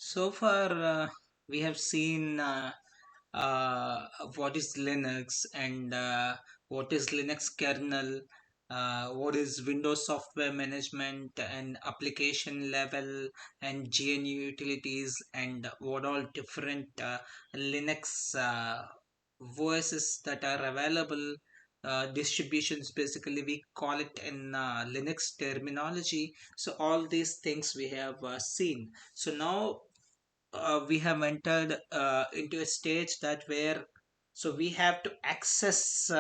So far, we have seen what is Linux and what is Linux kernel, what is Windows software management and application level and GNU utilities, and what all different Linux OSs that are available. Distributions, basically we call it in Linux terminology. So all these things we have seen. So now we have entered into a stage that where so we have to access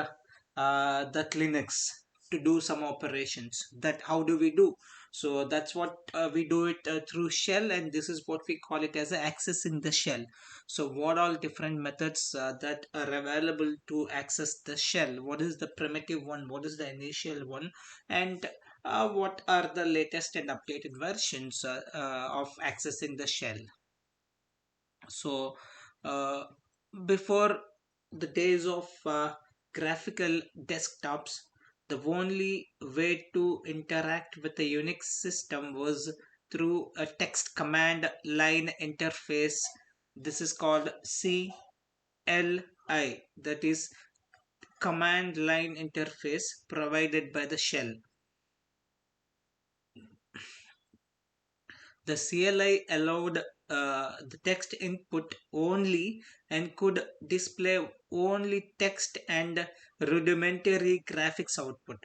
that Linux to do some operations. That how do we do? So that's what we do it through shell, and this is what we call it as accessing the shell. So what all different methods that are available to access the shell? What is the primitive one? What is the initial one? And what are the latest and updated versions of accessing the shell? So, uh, before the days of graphical desktops, the only way to interact with the Unix system was through a text command line interface. This is called CLI, that is command line interface provided by the shell. The CLI allowed the text input only and could display only text and rudimentary graphics output.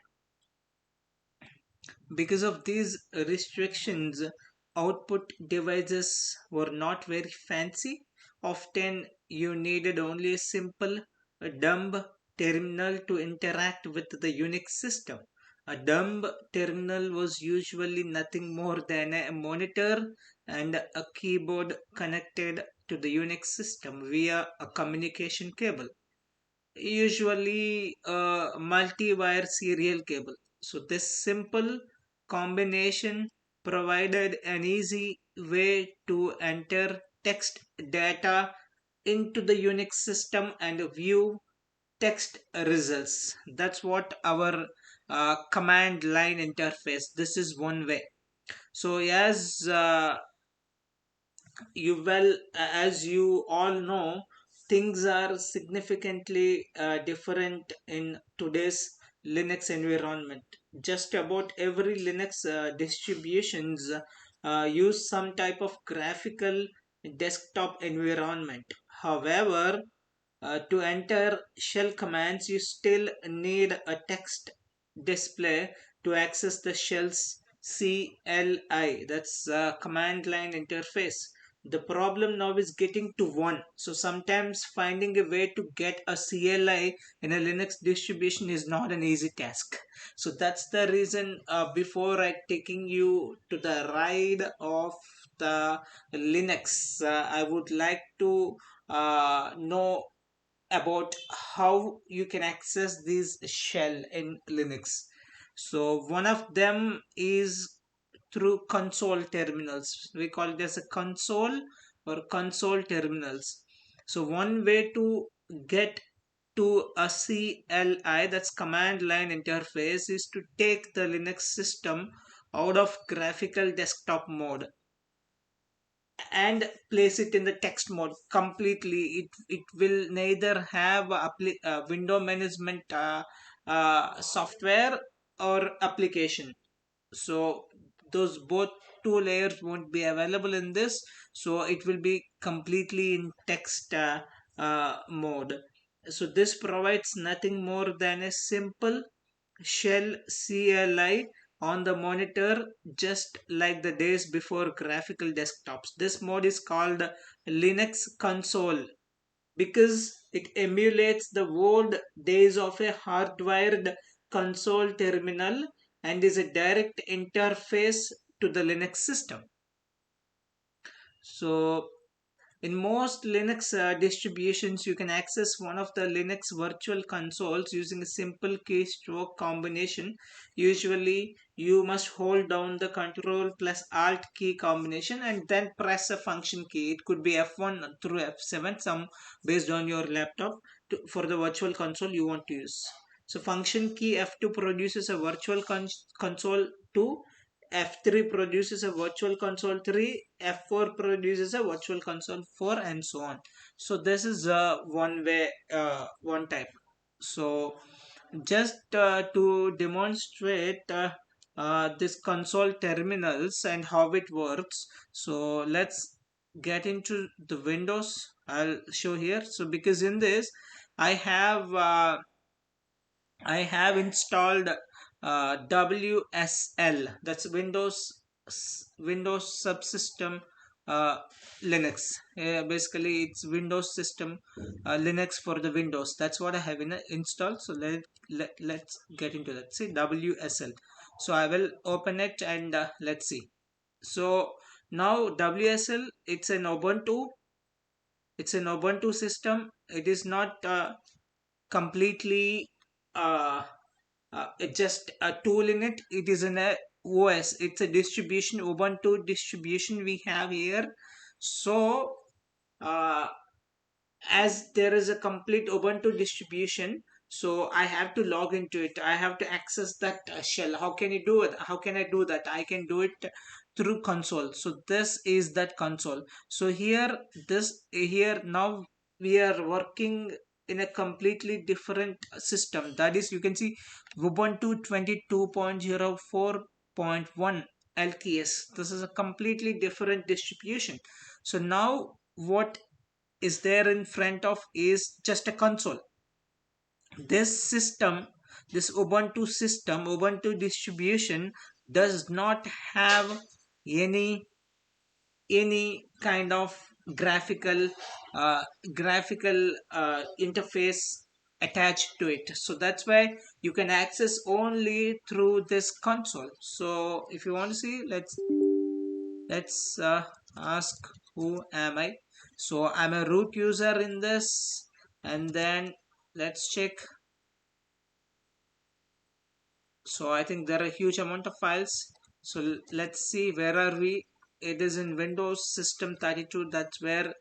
Because of these restrictions, output devices were not very fancy. Often, you needed only a simple, dumb terminal to interact with the Unix system. A dumb terminal was usually nothing more than a monitor and a keyboard connected to the Unix system via a communication cable, usually a multi-wire serial cable. So this simple combination provided an easy way to enter text data into the Unix system and view text results. That's what our command line interface. This is one way. So as you all know, things are significantly different in today's Linux environment. Just about every Linux distributions use some type of graphical desktop environment. However, to enter shell commands, you still need a text display to access the shell's CLI, that's command line interface. The problem now is getting to one. So sometimes finding a way to get a CLI in a Linux distribution is not an easy task. So that's the reason before I taking you to the ride of the Linux, I would like to know about how you can access this shell in Linux. So one of them is through console terminals. We call it as a console or console terminals. So one way to get to a CLI, that's command line interface, is to take the Linux system out of graphical desktop mode and place it in the text mode completely. It will neither have window management software or application. So those both two layers won't be available in this. So it will be completely in text mode. So this provides nothing more than a simple shell CLI on the monitor, just like the days before graphical desktops. This mode is called Linux console because it emulates the old days of a hardwired console terminal and is a direct interface to the Linux system. So in most Linux distributions, you can access one of the Linux virtual consoles using a simple keystroke combination. Usually, you must hold down the Control plus Alt key combination and then press a function key. It could be F1 through F7, some based on your laptop, for the virtual console you want to use. So function key F2 produces a virtual console 2 F3 produces a virtual console 3, F4 produces a virtual console 4, and so on. So this is one way, one type. So just to demonstrate this console terminals and how it works, so let's get into the Windows. I'll show here. So because in this I have installed WSL, that's Windows Subsystem uh, Linux. Basically, it's Windows System Linux for the Windows. That's what I have installed. So let's get into that. See, WSL. So I will open it and let's see. So now WSL, it's an Ubuntu system. It is not completely just a tool in it. It is an OS. It's a distribution, Ubuntu distribution we have here. So uh, as there is a complete Ubuntu distribution, so I have to log into it. I have to access that shell. How can you do it? How can I do that? I can do it through console. So this is that console. So here now we are working in a completely different system. That is, you can see Ubuntu 22.04.1 LTS. This is a completely different distribution. So now what is there in front of is just a console. This system, this Ubuntu distribution does not have any kind of graphical uh, interface attached to it. So that's why you can access only through this console. So if you want to see, let's ask who am I. So I'm a root user in this, and then let's check. So I think there are a huge amount of files. So let's see, where are we? It is in Windows System 32. That's where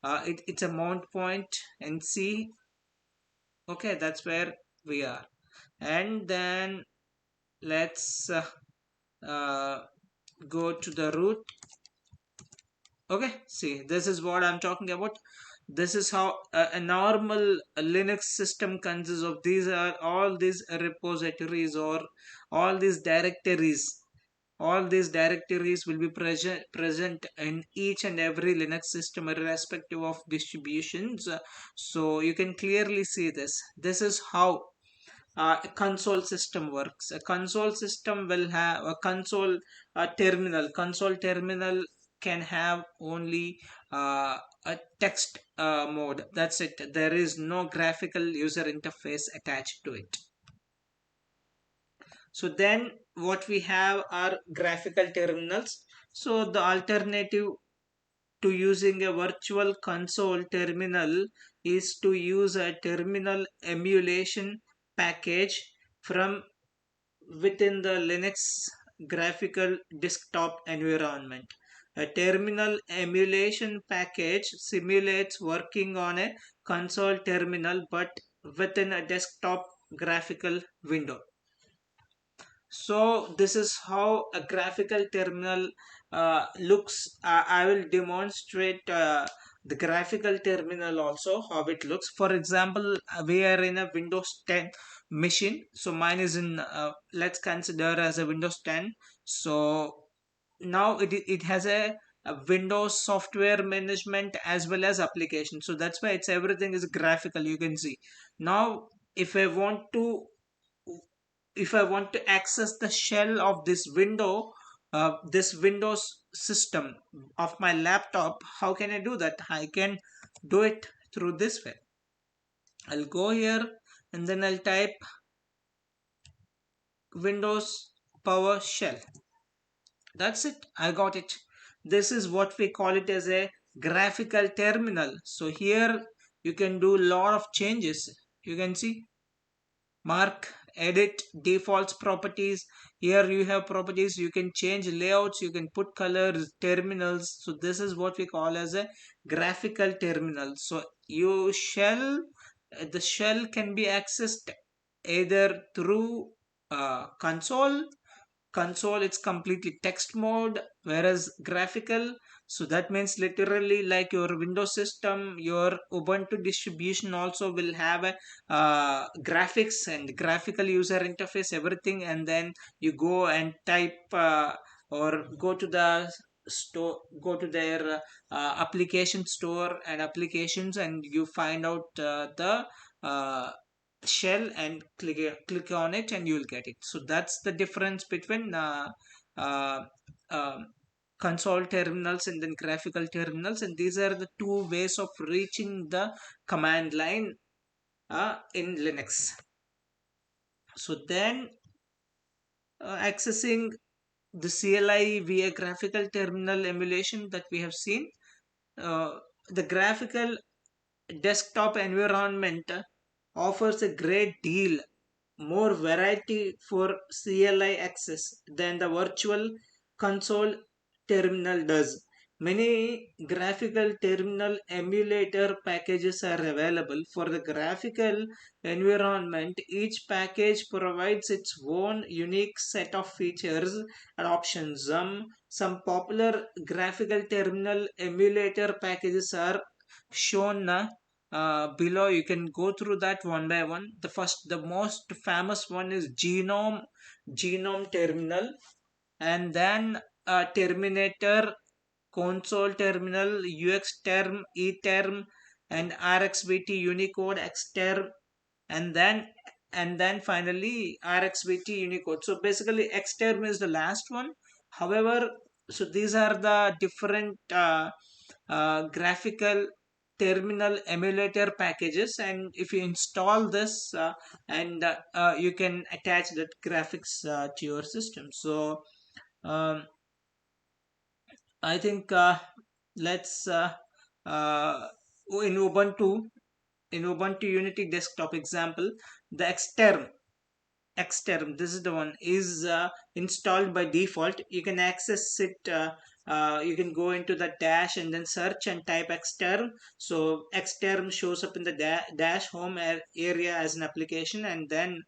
it's a mount point, and see, okay, that's where we are. And then let's uh, go to the root. Okay, see, this is what I'm talking about. This is how a normal Linux system consists of. These are all these repositories, or all these directories. All these directories will be present in each and every Linux system, irrespective of distributions. So you can clearly see this. This is how a console system works. A console system will have a console terminal. Console terminal can have only a text mode. That's it. There is no graphical user interface attached to it. So then what we have are graphical terminals. So the alternative to using a virtual console terminal is to use a terminal emulation package from within the Linux graphical desktop environment. A terminal emulation package simulates working on a console terminal but within a desktop graphical window. So this is how a graphical terminal looks. I will demonstrate the graphical terminal also, how it looks. For example, we are in a Windows 10 machine. So mine is in, let's consider as a Windows 10. So now it has a Windows software management as well as application. So that's why it's everything is graphical, you can see. Now if I want to access the shell of this this Windows system of my laptop, how can I do that? I can do it through this way. I'll go here and then I'll type Windows PowerShell. That's it. I got it. This is what we call it as a graphical terminal. So here you can do a lot of changes. You can see mark, edit, defaults, properties. Here you have properties. You can change layouts, you can put colors, terminals. So this is what we call as a graphical terminal. So the shell can be accessed either through console, console it's completely text mode, whereas graphical, so that means literally like your Windows system, your Ubuntu distribution also will have a graphics and graphical user interface, everything, and then you go and type or go to the store, go to their application store and applications, and you find out the uh, shell and click on it and you'll get it. So that's the difference between uh, um, console terminals and then graphical terminals, and these are the two ways of reaching the command line in Linux. So then accessing the CLI via graphical terminal emulation that we have seen, the graphical desktop environment offers a great deal more variety for CLI access than the virtual console terminal does. Many graphical terminal emulator packages are available for the graphical environment. Each package provides its own unique set of features and options. Some popular graphical terminal emulator packages are shown below. You can go through that one by one. The most famous one is Genome Terminal, and then Terminator, Console Terminal, UXTerm, eTerm, and RxBT Unicode Xterm, and then finally RxBT Unicode. So basically Xterm is the last one. However, so these are the different graphical terminal emulator packages, and if you install this and you can attach that graphics to your system. So um, I think let's uh, in Ubuntu Unity desktop example, the Xterm, this is the one, is installed by default. You can access it, you can go into the dash and then search and type Xterm. So Xterm shows up in the dash home area as an application, and then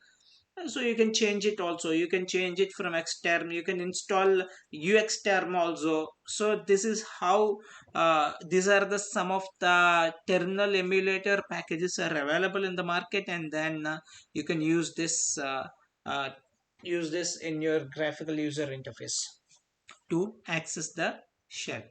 so you can change it also. You can change it from Xterm. You can install UXterm also. So this is how these are the some of the terminal emulator packages are available in the market, and then you can uh, use this in your graphical user interface to access the shell.